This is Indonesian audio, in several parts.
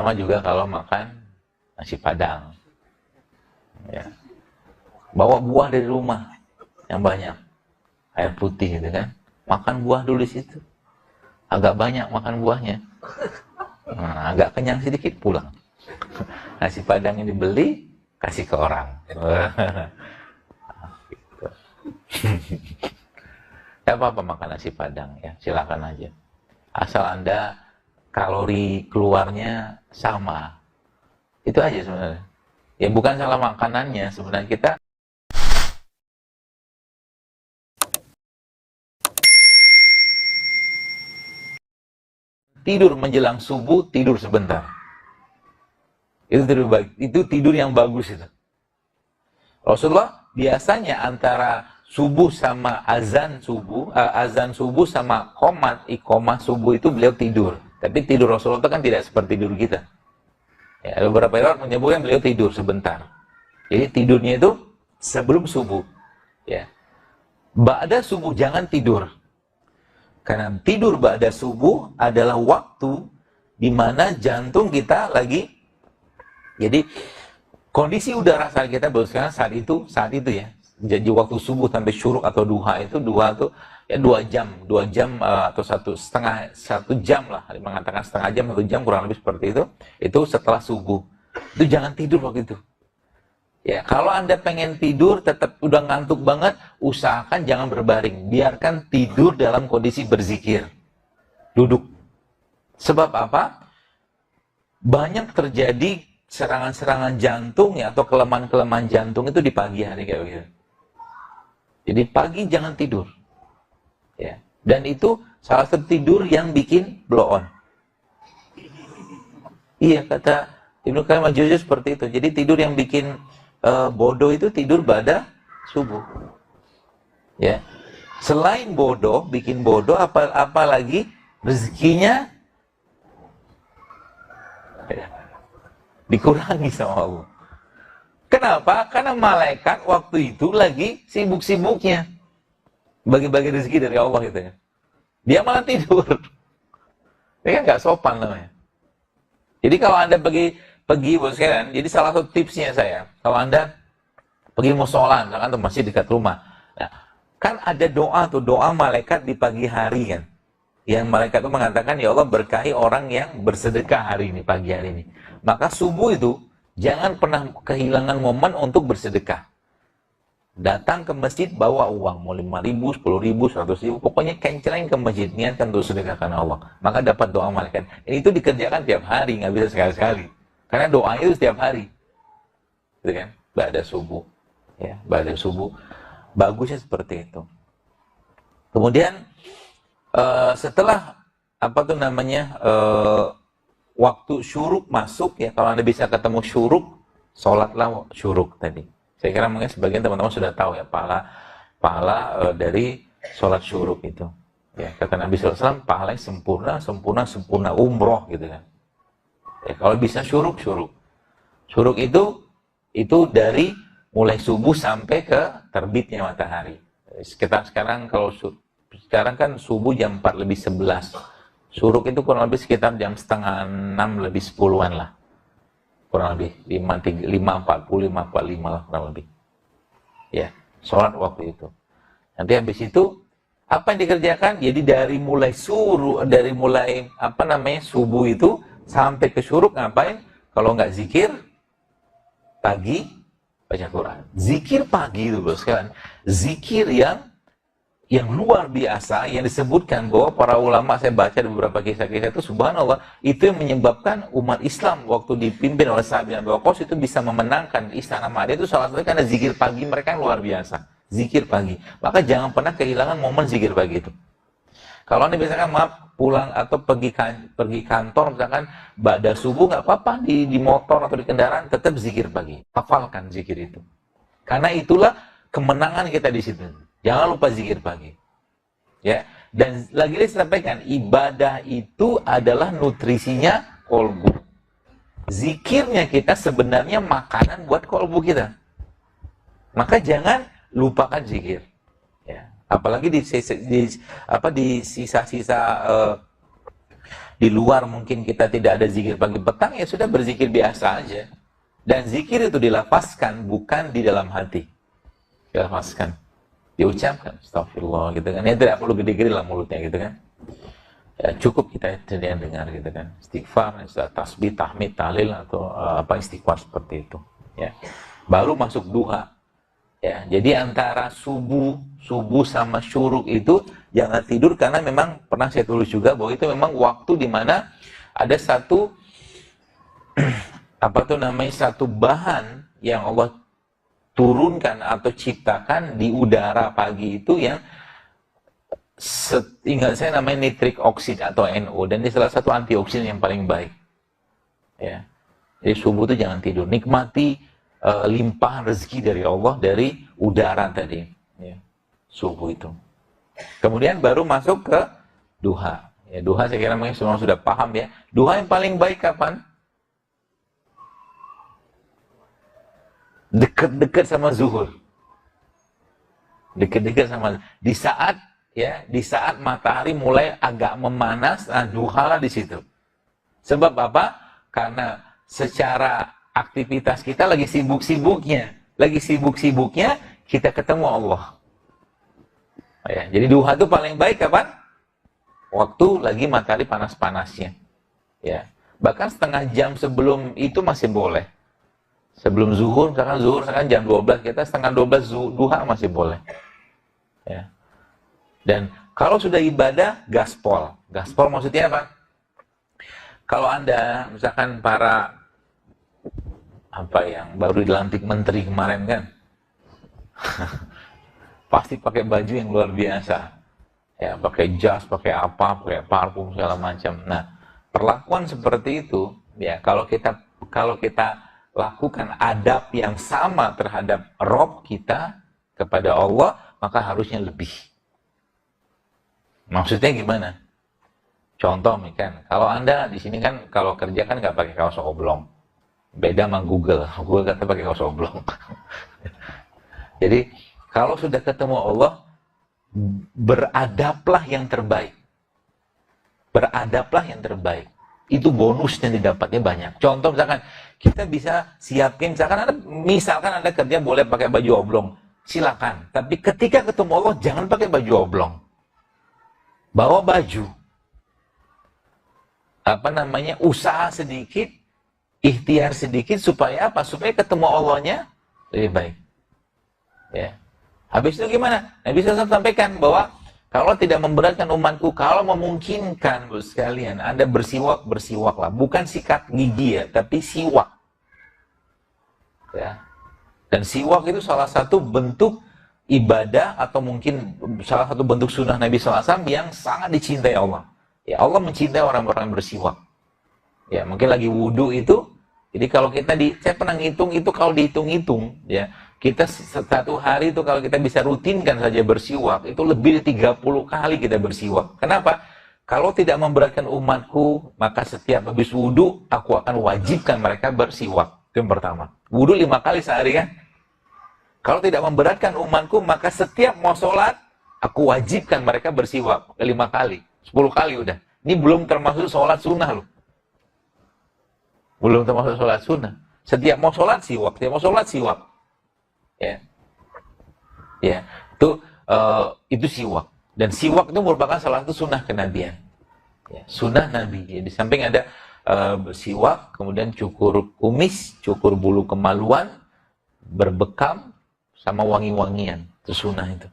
Sama juga kalau makan nasi Padang. Ya. Bawa buah dari rumah yang banyak, air putih gitu kan. Makan buah dulu di situ. Agak banyak makan buahnya. Nah, agak kenyang sedikit pulang. Nasi Padang yang dibeli kasih ke orang. Gitu. Gak apa-apa makan nasi Padang ya, silakan aja. Asal Anda kalori keluarnya sama. Itu aja sebenarnya. Ya bukan salah makanannya, sebenarnya kita tidur menjelang subuh, tidur sebentar. Itu tidur yang bagus itu. Rasulullah biasanya antara subuh sama azan subuh sama iqomah subuh itu beliau tidur. Tapi tidur Rasulullah itu kan tidak seperti tidur kita. Ya, beberapa orang menyebutkan beliau tidur sebentar. Jadi tidurnya itu sebelum subuh. Ya. Ba'da subuh jangan tidur. Karena tidur ba'da subuh adalah waktu di mana jantung kita lagi, jadi kondisi udara saat kita berusaha saat itu ya. Jadi waktu subuh sampai syuruk atau duha itu ya 2 jam atau satu jam lah, mengatakan setengah jam 1 jam kurang lebih seperti itu setelah subuh. Itu jangan tidur waktu itu. Ya, kalau Anda pengen tidur tetap udah ngantuk banget, usahakan jangan berbaring, biarkan tidur dalam kondisi berzikir. Duduk. Sebab apa? Banyak terjadi serangan-serangan jantung ya, atau kelemahan-kelemahan jantung itu di pagi hari kayak gitu. Jadi pagi jangan tidur. Ya. Dan itu salah satu tidur yang bikin blow on. Iya, kata Ibnu Qayyim al-Jauziyah seperti itu. Jadi tidur yang bikin bodoh itu tidur pada subuh. Ya. Selain bodoh, bikin bodoh, apalagi rezekinya dikurangi sama Allah. Kenapa? Karena malaikat waktu itu lagi sibuk-sibuknya bagi-bagi rezeki dari Allah gitu ya. Dia malah tidur. Ini kan nggak sopan namanya. Jadi kalau Anda pergi bos sekalian, jadi salah satu tipsnya saya, kalau Anda pergi musola, misalkan atau masjid dekat rumah, nah, kan ada doa malaikat di pagi hari kan, yang malaikat itu mengatakan, ya Allah berkahi orang yang bersedekah hari ini, pagi hari ini. Maka subuh itu jangan pernah kehilangan momen untuk bersedekah. Datang ke masjid bawa uang, mau 5.000, 10.000, 100.000, pokoknya kencerain ke masjid, niatkan untuk sedekah karena Allah. Maka dapat doa malaikat. Dan itu dikerjakan tiap hari, nggak bisa sekali-sekali. Karena doa itu setiap hari. Gitu kan? Ba'da subuh. Ya, ba'da subuh. Bagusnya seperti itu. Kemudian setelah waktu syuruk masuk ya, kalau Anda bisa ketemu syuruk, sholatlah syuruk tadi. Saya kira mungkin sebagian teman-teman sudah tahu ya pahala dari sholat syuruk itu. Ya, kata Nabi SAW, pahalanya sempurna umroh gitu kan. Ya, kalau bisa syuruk itu dari mulai subuh sampai ke terbitnya matahari. Sekarang kan subuh jam 4:11. Syuruk itu kurang lebih sekitar jam 5:30 lebih 10-an lah. Kurang lebih 5:40, 5:45 lah kurang lebih. Ya, sholat waktu itu. Nanti habis itu apa yang dikerjakan? Jadi dari mulai subuh itu sampai ke syuruk ngapain? Kalau nggak zikir pagi, baca Quran. Zikir pagi itu bos kan. Zikir yang luar biasa, yang disebutkan bahwa para ulama, saya baca di beberapa kisah-kisah itu, subhanallah, itu yang menyebabkan umat Islam waktu dipimpin oleh Sa'ad bin Abi Waqqas itu bisa memenangkan istana Makkah. Itu salah satunya karena zikir pagi mereka yang luar biasa. Zikir pagi. Maka jangan pernah kehilangan momen zikir pagi itu. Kalau Anda misalkan pulang atau pergi kantor misalkan ba'da subuh, nggak apa-apa di motor atau di kendaraan, tetap zikir pagi. Hafalkan zikir itu. Karena itulah kemenangan kita di situ. Jangan lupa zikir pagi. Ya, dan lagi saya sampaikan, ibadah itu adalah nutrisinya kolbu. Zikirnya kita sebenarnya makanan buat kolbu kita. Maka jangan lupakan zikir. Ya, apalagi di di luar mungkin kita tidak ada zikir pagi petang, ya sudah berzikir biasa aja. Dan zikir itu dilafazkan, bukan di dalam hati. Dilafazkan, diucapkan, astagfirullah gitu kan. Ya tidak perlu gede-gede lah mulutnya gitu kan. Ya, cukup kita tidak dengar gitu kan. Istighfar, tasbih, tahmid, tahlil atau istighfar seperti itu. Ya. Baru masuk duha. Ya, jadi antara subuh sama syuruk itu jangan tidur, karena memang pernah saya tulis juga bahwa itu memang waktu di mana ada satu satu bahan yang Allah turunkan atau ciptakan di udara pagi itu yang ingat saya namanya nitric oxide atau NO, dan ini salah satu antioksidan yang paling baik. Ya. Jadi subuh itu jangan tidur, nikmati limpahan rezeki dari Allah dari udara tadi. Ya. Subuh itu. Kemudian baru masuk ke duha. Ya, duha saya kira mungkin semua sudah paham ya. Duha yang paling baik kapan? Dekat-dekat sama zuhur. Dekat-dekat sama di saat matahari mulai agak memanas, duha lah di situ. Sebab apa? Karena secara aktivitas kita lagi sibuk-sibuknya kita ketemu Allah. Ya, jadi duha itu paling baik kapan? Waktu lagi matahari panas-panasnya. Ya. Bahkan setengah jam sebelum itu masih boleh. Sebelum zuhur, misalkan jam 12, kita setengah 12 duha masih boleh. Ya. Dan kalau sudah ibadah, gaspol. Gaspol maksudnya apa? Kalau Anda, misalkan para yang baru dilantik menteri kemarin kan, pasti pakai baju yang luar biasa. Ya, pakai jas, pakai pakai parfum segala macam. Nah, perlakuan seperti itu, ya kalau kita lakukan adab yang sama terhadap Rob kita kepada Allah, maka harusnya lebih. Maksudnya gimana? Contoh nih kan, kalau Anda di sini kan kalau kerja kan nggak pakai kaos oblong. Beda sama Google kata pakai kaos oblong. Jadi kalau sudah ketemu Allah, beradablah yang terbaik. Beradablah yang terbaik. Itu bonus yang didapatnya banyak. Contoh misalkan kita bisa siapin, misalkan Anda kerja boleh pakai baju oblong, silakan. Tapi ketika ketemu Allah jangan pakai baju oblong. Bawa baju. Usaha sedikit, ikhtiar sedikit supaya apa? Supaya ketemu Allahnya lebih baik. Ya. Habis itu gimana? Nabi SAW sampaikan bahwa kalau tidak memberatkan umatku, kalau memungkinkan sekalian, Anda bersiwaklah. Bukan sikat gigi ya, tapi siwak. Ya. Dan siwak itu salah satu bentuk ibadah atau mungkin salah satu bentuk sunnah Nabi SAW yang sangat dicintai Allah. Ya, Allah mencintai orang-orang yang bersiwak. Ya, mungkin lagi wudhu itu, jadi kalau saya pernah ngitung itu, kalau dihitung-hitung, ya, kita satu hari itu kalau kita bisa rutinkan saja bersiwak, itu lebih dari 30 kali kita bersiwak. Kenapa? Kalau tidak memberatkan umatku, maka setiap habis wudhu, aku akan wajibkan mereka bersiwak. Itu yang pertama. Wudhu 5 kali sehari kan? Kalau tidak memberatkan umatku, maka setiap mau sholat, aku wajibkan mereka bersiwak. 5 kali, 10 kali udah. Ini belum termasuk sholat sunnah loh. Belum termasuk sholat sunnah. Setiap mau sholat siwak, Ya, ya, itu siwak. Dan siwak itu merupakan salah satu sunnah kenabian. Ya, sunnah Nabi. Ya, di samping ada bersiwak, kemudian cukur kumis, cukur bulu kemaluan, berbekam, sama wangi-wangian. Itu sunnah itu.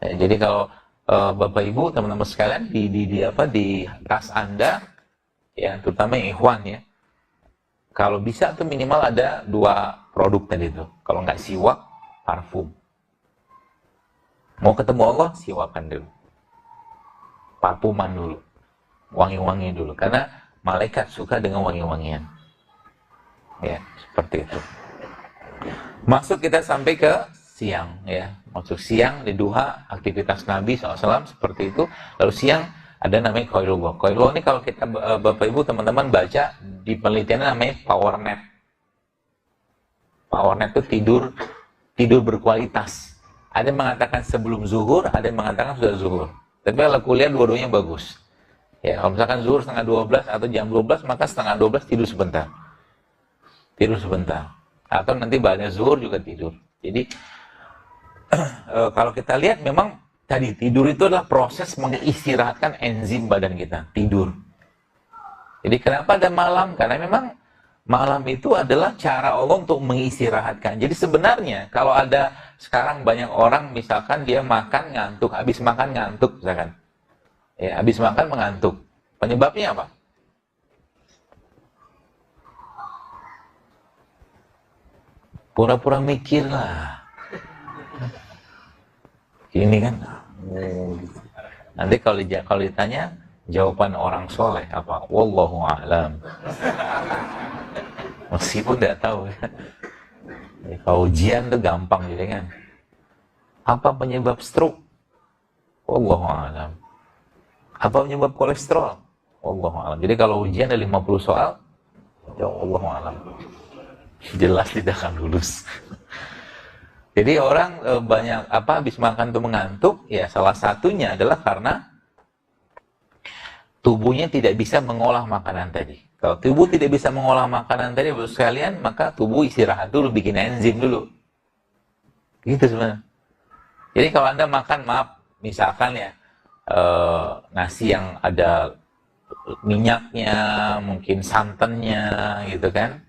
Ya, jadi kalau Bapak Ibu, teman-teman sekalian di tas Anda, ya terutama yang ikhwan ya, kalau bisa tuh minimal ada 2 produk tadi itu. Kalau nggak siwak, parfum. Mau ketemu Allah, siwakan dulu. Parfuman dulu. Wangi-wangi dulu. Karena malaikat suka dengan wangi-wangian. Ya, seperti itu. Masuk kita sampai ke siang. Ya, masuk siang di duha, aktivitas Nabi SAW seperti itu. Lalu siang ada namanya Qailullah. Qailullah ini kalau kita Bapak Ibu teman-teman baca di penelitian namanya power nap. Power nap itu tidur berkualitas. Ada yang mengatakan sebelum zuhur, ada yang mengatakan sudah zuhur. Tapi kalau kuliah dua-duanya bagus. Ya, kalau misalkan zuhur setengah 12 atau jam 12, maka setengah 12 tidur sebentar. Tidur sebentar. Atau nanti ba'da zuhur juga tidur. Jadi, kalau kita lihat memang tadi tidur itu adalah proses mengistirahatkan enzim badan kita. Tidur. Jadi kenapa ada malam? Karena memang malam itu adalah cara Allah untuk mengistirahatkan. Jadi sebenarnya kalau ada sekarang banyak orang misalkan dia makan ngantuk, habis makan ngantuk misalkan. Ya, habis makan mengantuk. Penyebabnya apa? Pura-pura mikir lah. Ini kan. Nanti kalau ditanya jawaban orang soleh apa? Wallahu a'lam. Meskipun tidak tahu. Ya, kalau ujian tuh gampang gitu kan. Apa penyebab stroke? Wallahu a'lam. Apa penyebab kolesterol? Wallahu a'lam. Jadi kalau ujian ada 50 soal, jawab wallahu a'lam. Jelas tidak akan lulus. Jadi orang banyak habis makan tuh mengantuk, ya salah satunya adalah karena tubuhnya tidak bisa mengolah makanan tadi. Kalau tubuh tidak bisa mengolah makanan tadi, Bapak sekalian, maka tubuh istirahat dulu, bikin enzim dulu. Gitu sebenarnya. Jadi kalau Anda makan, maaf, misalkan ya, nasi yang ada minyaknya, mungkin santannya, gitu kan,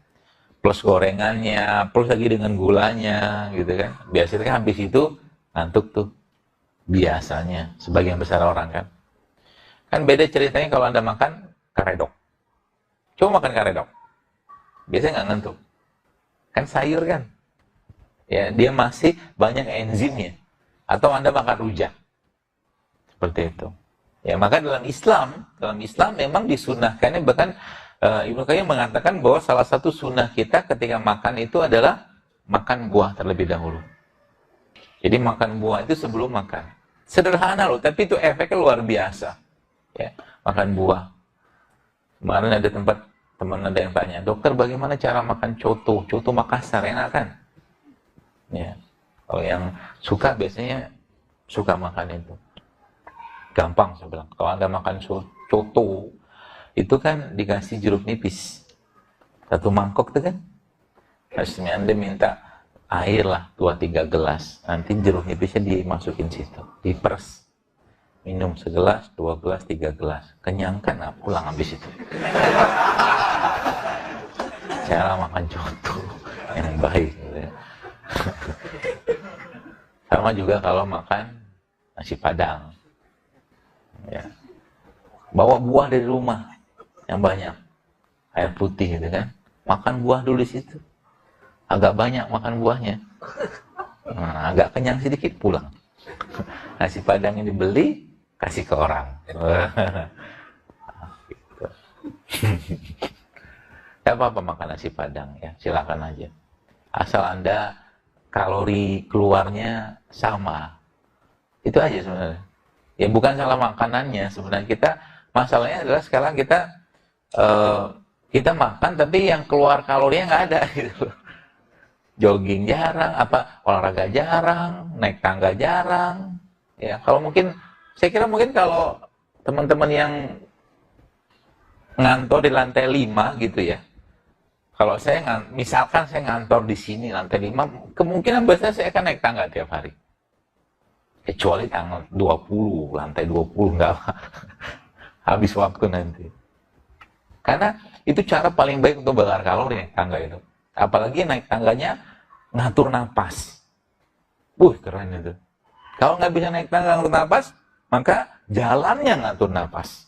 plus gorengannya, plus lagi dengan gulanya, gitu kan. Biasanya kan habis itu ngantuk tuh, biasanya, sebagian besar orang kan. Kan beda ceritanya kalau Anda makan karedok. Coba makan karedok. Biasanya nggak ngantuk. Kan sayur kan. Ya, dia masih banyak enzimnya. Atau Anda makan rujak. Seperti itu. Ya, maka dalam Islam memang disunahkannya, bahkan Ibnu Qayyim mengatakan bahwa salah satu sunnah kita ketika makan itu adalah makan buah terlebih dahulu. Jadi makan buah itu sebelum makan. Sederhana loh, tapi itu efeknya luar biasa. Ya, makan buah. Kemarin ada teman ada yang tanya, dokter bagaimana cara makan coto? Coto Makassar enak kan? Ya, kalau yang suka biasanya suka makan itu. Gampang saya bilang. Kalau Anda makan coto, itu kan dikasih jeruk nipis. Satu mangkok itu kan. Harusnya Anda minta air lah 2-3 gelas. Nanti jeruk nipisnya dimasukin situ, diperes. Minum segelas, 2 gelas, 3 gelas. Kenyang kan, nah, pulang habis itu. Cara makan coto yang baik. Gitu ya. Sama juga kalau makan nasi padang. Ya. Bawa buah dari rumah yang banyak. Air putih gitu kan. Makan buah dulu di situ. Agak banyak makan buahnya. Nah, agak kenyang sedikit, pulang. Nasi padang yang dibeli, kasih ke orang. Gak apa-apa makan nasi padang ya, silakan aja. Asal Anda kalori keluarnya sama. Itu aja sebenarnya. Ya bukan salah makanannya, sebenarnya masalahnya adalah sekarang kita makan tapi yang keluar kalorinya nggak ada gitu. Jogging jarang, olahraga jarang, naik tangga jarang. Ya, saya kira mungkin kalau teman-teman yang ngantor di lantai 5 gitu ya. Kalau misalkan saya ngantor di sini lantai 5, kemungkinan biasanya saya akan naik tangga tiap hari. Kecuali tanggal 20, lantai 20 enggak habis waktu nanti. Karena itu cara paling baik untuk bakar kalori naik tangga itu. Apalagi naik tangganya ngatur napas. Keren itu. Kalau nggak bisa naik tangga ngatur napas, maka jalannya ngatur napas.